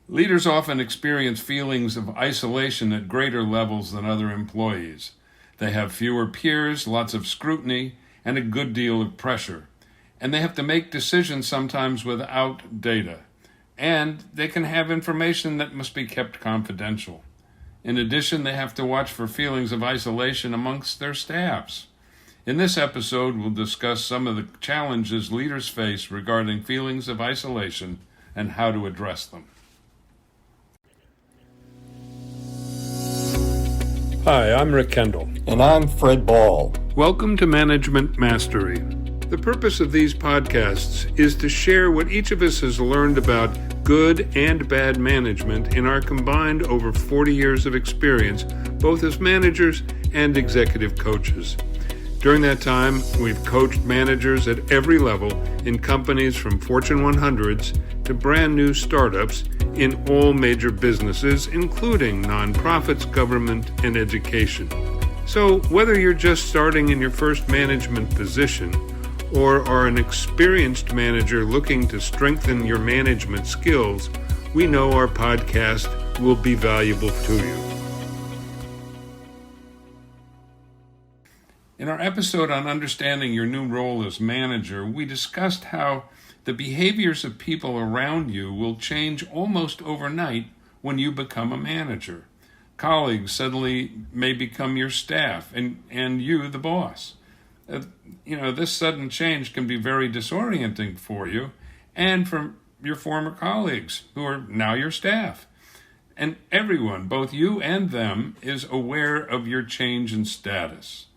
Leaders often experience feelings of isolation at greater levels than other employees. They have fewer peers, lots of scrutiny, and a good deal of pressure. And they have to make decisions sometimes without data. And they can have information that must be kept confidential. In addition, they have to watch for feelings of isolation amongst their staffs. In this episode, we'll discuss some of the challenges leaders face regarding feelings of isolation and how to address them. Hi, I'm Rick Kendall. And I'm Fred Ball. Welcome to Management Mastery. The purpose of these podcasts is to share what each of us has learned about good and bad management in our combined over 40 years of experience, both as managers and executive coaches. During that time, we've coached managers at every level in companies from Fortune 100s to brand new startups in all major businesses, including nonprofits, government, and education. So whether you're just starting in your first management position or are an experienced manager looking to strengthen your management skills, we know our podcast will be valuable to you. In our episode on understanding your new role as manager, we discussed how the behaviors of people around you will change almost overnight when you become a manager. Colleagues suddenly may become your staff and you the boss. This sudden change can be very disorienting for you and for your former colleagues who are now your staff. And everyone, both you and them, is aware of your change in status.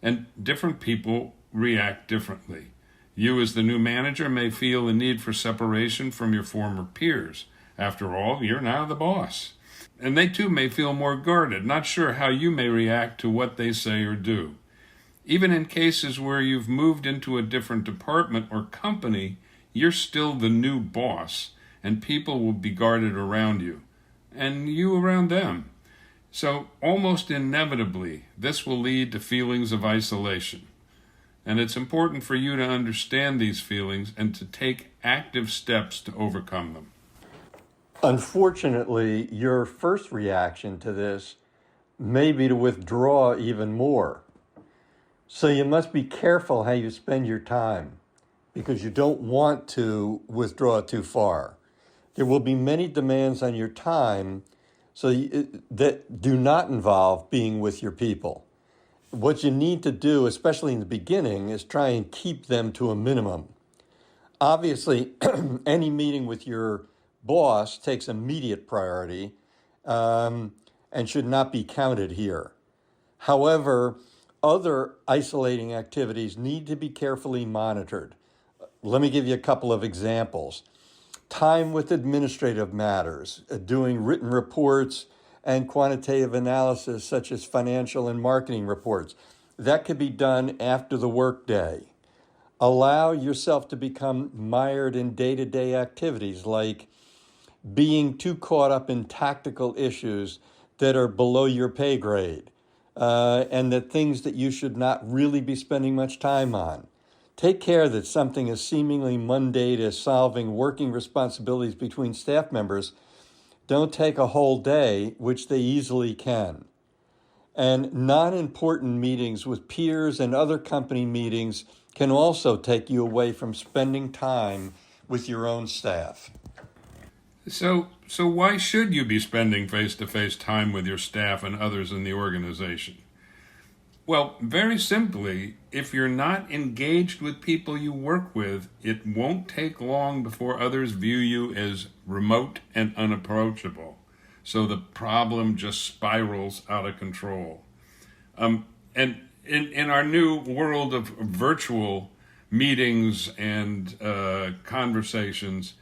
And different people react differently. You as the new manager may feel the need for separation from your former peers. After all, you're now the boss. And they too may feel more guarded, not sure how you may react to what they say or do. Even in cases where you've moved into a different department or company, you're still the new boss, and people will be guarded around you, and you around them. So almost inevitably, this will lead to feelings of isolation. And it's important for you to understand these feelings and to take active steps to overcome them. Unfortunately, your first reaction to this may be to withdraw even more. So you must be careful how you spend your time because you don't want to withdraw too far. There will be many demands on your time that do not involve being with your people. What you need to do, especially in the beginning, is try and keep them to a minimum. Obviously, any meeting with your boss takes immediate priority and should not be counted here. However, other isolating activities need to be carefully monitored. Let me give you a couple of examples. Time with administrative matters, doing written reports and quantitative analysis such as financial and marketing reports. That could be done after the workday. Allow yourself to become mired in day-to-day activities like being too caught up in tactical issues that are below your pay grade and that things that you should not really be spending much time on. Take care that something as seemingly mundane as solving working responsibilities between staff members don't take a whole day, which they easily can. And non-important meetings with peers and other company meetings can also take you away from spending time with your own staff. So why should you be spending face-to-face time with your staff and others in the organization? Well, very simply, if you're not engaged with people you work with, it won't take long before others view you as remote and unapproachable. So the problem just spirals out of control. And in our new world of virtual meetings and conversations,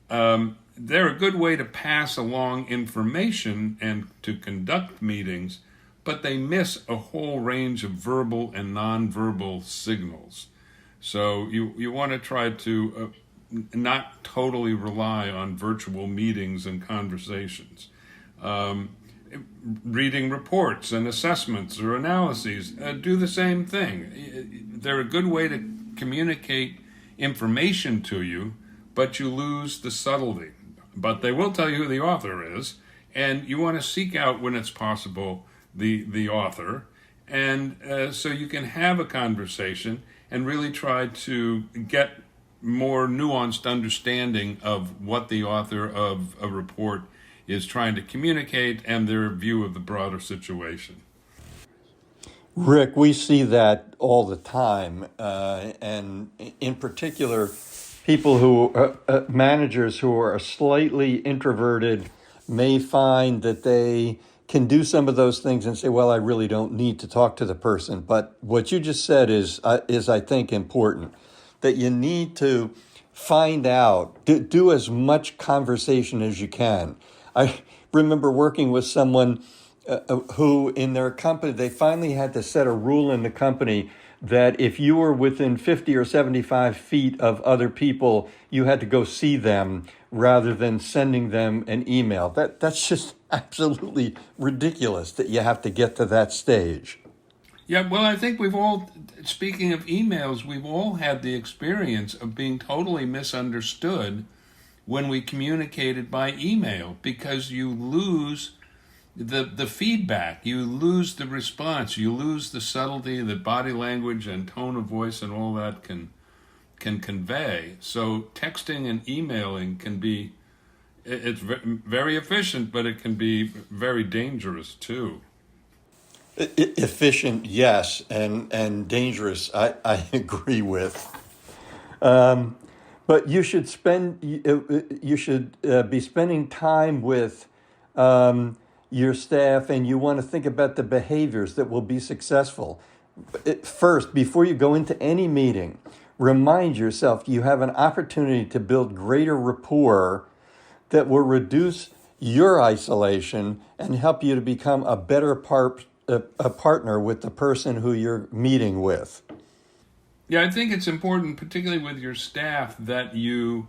they're a good way to pass along information and to conduct meetings, but they miss a whole range of verbal and nonverbal signals. So you want to try to not totally rely on virtual meetings and conversations. Reading reports and assessments or analyses, do the same thing. They're a good way to communicate information to you, but you lose the subtlety. but they will tell you who the author is, and you want to seek out, when it's possible, the author, and so you can have a conversation and really try to get more nuanced understanding of what the author of a report is trying to communicate and their view of the broader situation. Rick, we see that all the time, and in particular, people who managers who are slightly introverted may find that they can do some of those things and say, "Well, I really don't need to talk to the person." But what you just said is I think important, that you need to find out, do as much conversation as you can. I remember working with someone who in their company, they finally had to set a rule in the company that if you were within 50 or 75 feet of other people, you had to go see them rather than sending them an email. That's just absolutely ridiculous that you have to get to that stage. Yeah, well, I think we've all, speaking of emails, we've all had the experience of being totally misunderstood when we communicated by email, because you lose the feedback, you lose the response, you lose the subtlety that body language and tone of voice and all that can convey. So texting and emailing can be, it's very efficient, but it can be very dangerous too. Efficient, yes, and dangerous, I agree with. Um, but you should be spending time with your staff, and you want to think about the behaviors that will be successful. First, before you go into any meeting, remind yourself you have an opportunity to build greater rapport that will reduce your isolation and help you to become a better a partner with the person who you're meeting with. Yeah, I think it's important, particularly with your staff, that you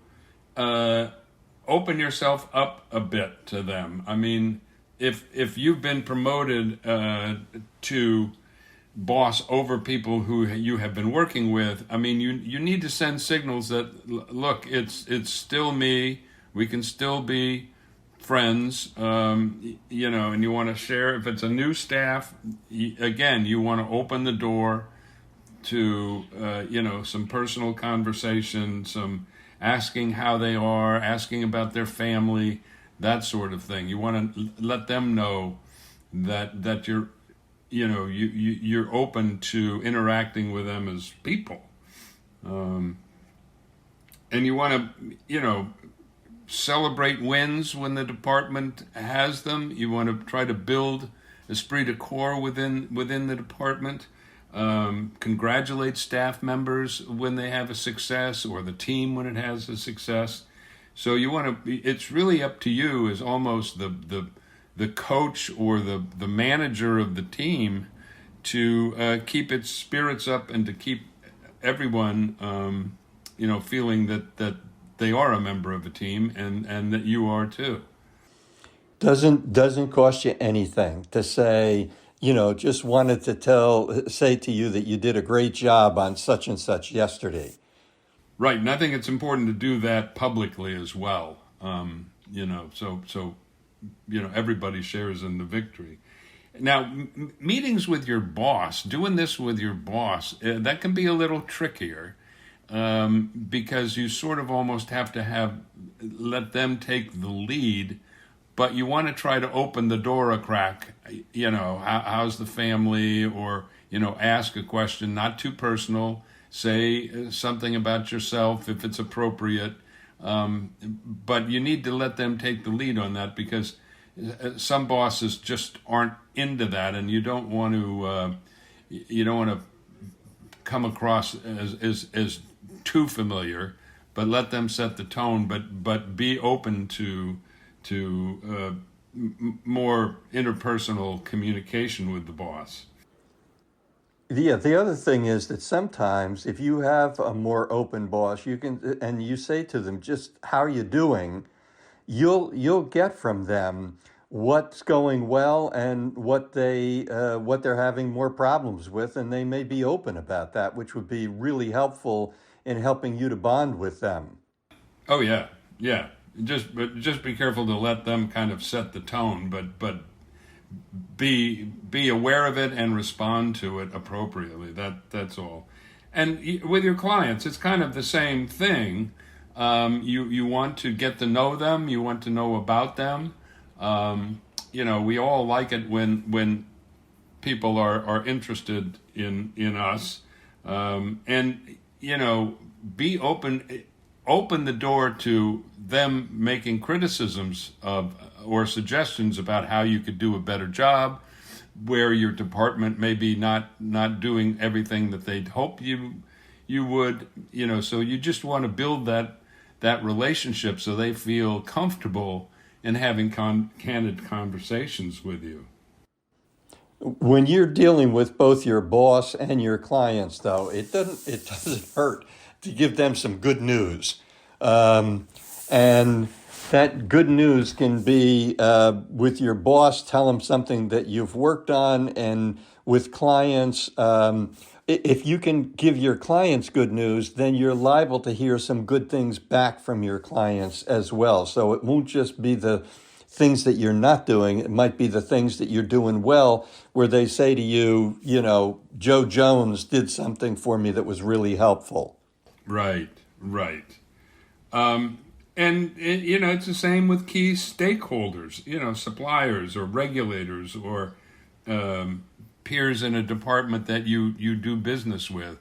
open yourself up a bit to them. I mean, if you've been promoted to boss over people who you have been working with, I mean, you need to send signals that, look, it's still me. We can still be friends, and you want to share. If it's a new staff, again, you want to open the door to, some personal conversation, some asking how they are, asking about their family, that sort of thing. You want to let them know that you're open to interacting with them as people, and you want to celebrate wins when the department has them. You want to try to build esprit de corps within the department. Congratulate staff members when they have a success, or the team when it has a success. So you want to. It's really up to you as almost the coach or the manager of the team to keep its spirits up and to keep everyone feeling that they are a member of the team, and that you are too. Doesn't cost you anything to say, just wanted to say to you that you did a great job on such and such yesterday. Right, and I think it's important to do that publicly as well. So everybody shares in the victory. Now, meetings with your boss, doing this with your boss, that can be a little trickier, because you sort of almost have to let them take the lead, but you want to try to open the door a crack. How's the family, or ask a question, not too personal. Say something about yourself if it's appropriate, but you need to let them take the lead on that, because some bosses just aren't into that, and you don't want to come across as too familiar, but let them set the tone, but be open to more interpersonal communication with the boss. Yeah, the other thing is that sometimes if you have a more open boss, and you say to them, just how are you doing, you'll get from them what's going well and what they're having more problems with, and they may be open about that, which would be really helpful in helping you to bond with them. Oh yeah, yeah. just be careful to let them kind of set the tone, but be aware of it and respond to it appropriately. That's all. And with your clients, it's kind of the same thing. You want to get to know them. You want to know about them. We all like it when people are interested in us, and be open the door to them making criticisms of or suggestions about how you could do a better job, where your department may be not doing everything that they'd hope you would. So you just want to build that relationship so they feel comfortable in having candid conversations with you. When you're dealing with both your boss and your clients, though, it doesn't hurt to give them some good news, and that good news can be with your boss. Tell them something that you've worked on, and with clients, if you can give your clients good news, then you're liable to hear some good things back from your clients as well. So it won't just be the things that you're not doing. It might be the things that you're doing well, where they say to you, Joe Jones did something for me that was really helpful. Right. And it's the same with key stakeholders, suppliers or regulators or peers in a department that you do business with.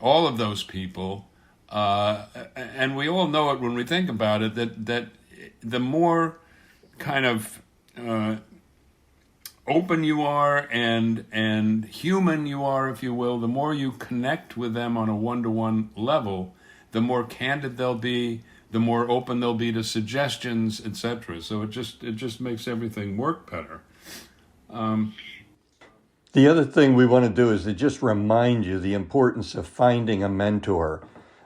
All of those people, and we all know it when we think about it, that the more kind of open you are and human you are, if you will, the more you connect with them on a one-to-one level, the more candid they'll be, the more open they'll be to suggestions, etc. So it just makes everything work better. The other thing we want to do is to just remind you the importance of finding a mentor.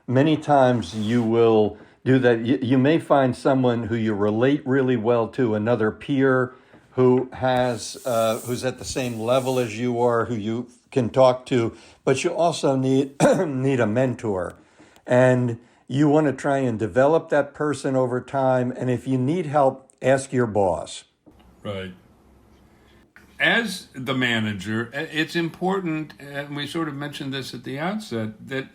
Many times you will do that. You may find someone who you relate really well to, another peer who's at the same level as you are, who you can talk to, but you also need need a mentor. And you want to try and develop that person over time. And if you need help, ask your boss. Right. As the manager, it's important, and we sort of mentioned this at the outset, that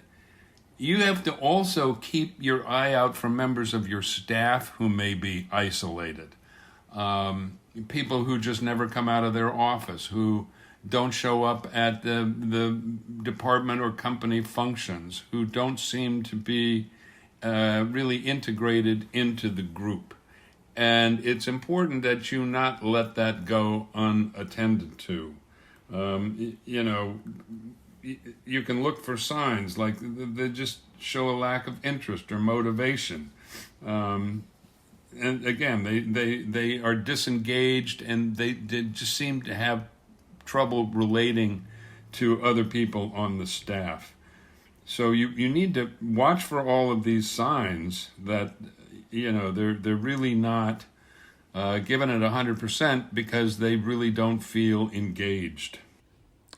you have to also keep your eye out for members of your staff who may be isolated. People who just never come out of their office, who don't show up at the department or company functions, who don't seem to be really integrated into the group. And it's important that you not let that go unattended to. You can look for signs like they just show a lack of interest or motivation. And again, they are disengaged, and they just seem to have trouble relating to other people on the staff. So you need to watch for all of these signs that they're really not giving it 100% because they really don't feel engaged.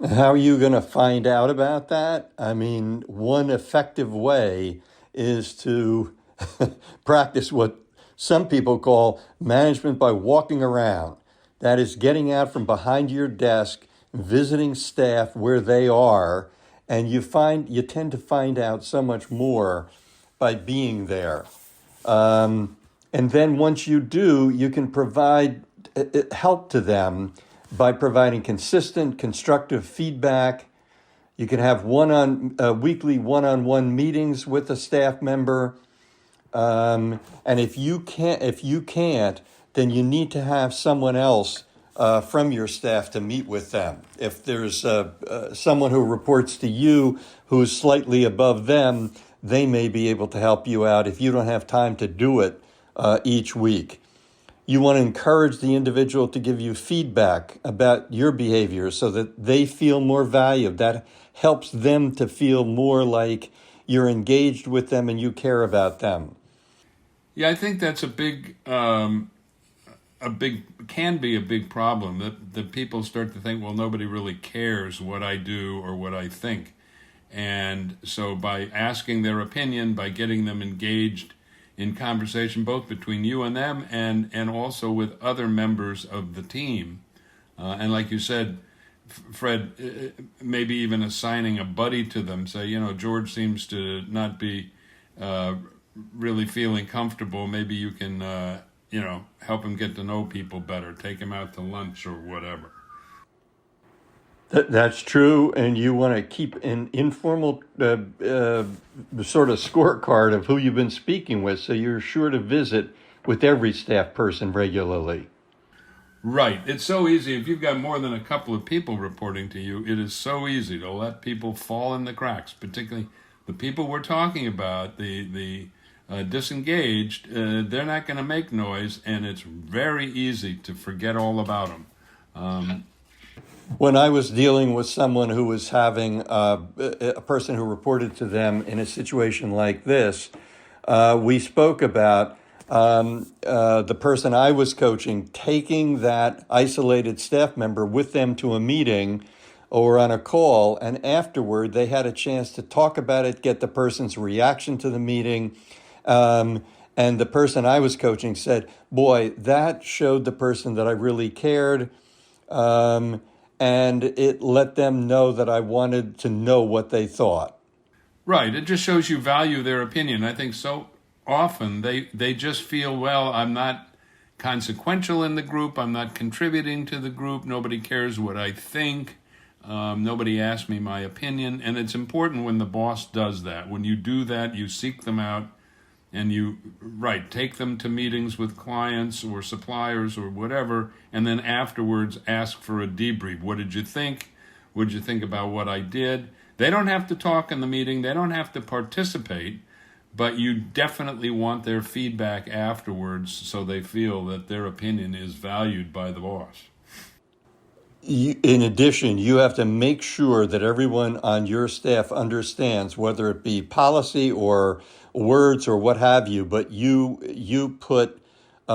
How are you going to find out about that? I mean, one effective way is to practice what some people call management by walking around. That is getting out from behind your desk, visiting staff where they are, and you tend to find out so much more by being there. And then once you do, you can provide help to them by providing consistent, constructive feedback. You can have weekly one-on-one meetings with a staff member. And if you can't, then you need to have someone else from your staff to meet with them. If there's someone who reports to you who's slightly above them, they may be able to help you out if you don't have time to do it each week. You want to encourage the individual to give you feedback about your behavior so that they feel more valued. That helps them to feel more like you're engaged with them and you care about them. Yeah, I think that's can be a big problem, that people start to think, well, nobody really cares what I do or what I think. And so by asking their opinion, by getting them engaged in conversation both between you and them and also with other members of the team. And like you said, Fred, maybe even assigning a buddy to them. Say, George seems to not be really feeling comfortable. Maybe you can, help him get to know people better. Take him out to lunch or whatever. That's true, and you want to keep an informal sort of scorecard of who you've been speaking with, so you're sure to visit with every staff person regularly. Right. It's so easy. If you've got more than a couple of people reporting to you, it is so easy to let people fall in the cracks, particularly the people we're talking about, the disengaged. They're not going to make noise, and it's very easy to forget all about them. When I was dealing with someone who was having a person who reported to them in a situation like this, we spoke about the person I was coaching taking that isolated staff member with them to a meeting or on a call, and afterward they had a chance to talk about it, get the person's reaction to the meeting. And the person I was coaching said, boy, that showed the person that I really cared. And it let them know that I wanted to know what they thought. Right. It just shows you value their opinion. I think so often they just feel, well, I'm not consequential in the group. I'm not contributing to the group. Nobody cares what I think. Nobody asked me my opinion. And it's important when the boss does that. When you do that, you seek them out and you, take them to meetings with clients or suppliers or whatever, and then afterwards ask for a debrief. What did you think? What did you think about what I did? They don't have to talk in the meeting. They don't have to participate, but you definitely want their feedback afterwards so they feel that their opinion is valued by the boss. In addition, you have to make sure that everyone on your staff understands, whether it be policy or words or what have you, but you put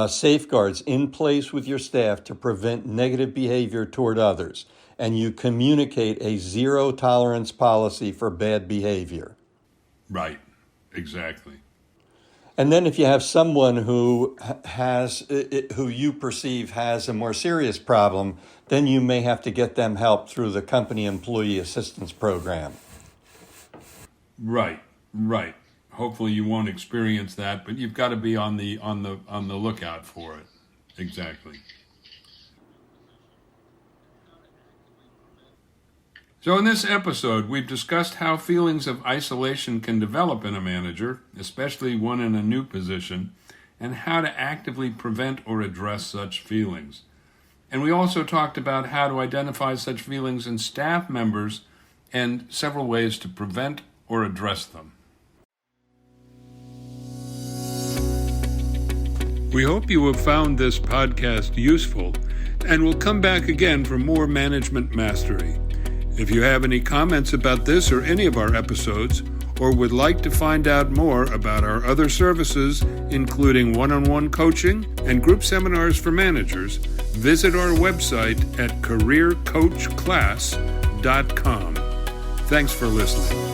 safeguards in place with your staff to prevent negative behavior toward others, and you communicate a zero tolerance policy for bad behavior. Right, exactly. And then if you have someone who you perceive has a more serious problem, then you may have to get them help through the company employee assistance program. Right. Hopefully you won't experience that, but you've got to be on the lookout for it. Exactly. So in this episode, we've discussed how feelings of isolation can develop in a manager, especially one in a new position, and how to actively prevent or address such feelings. And we also talked about how to identify such feelings in staff members and several ways to prevent or address them. We hope you have found this podcast useful and will come back again for more management mastery. If you have any comments about this or any of our episodes, or would like to find out more about our other services, including one-on-one coaching and group seminars for managers, visit our website at careercoachclass.com. Thanks for listening.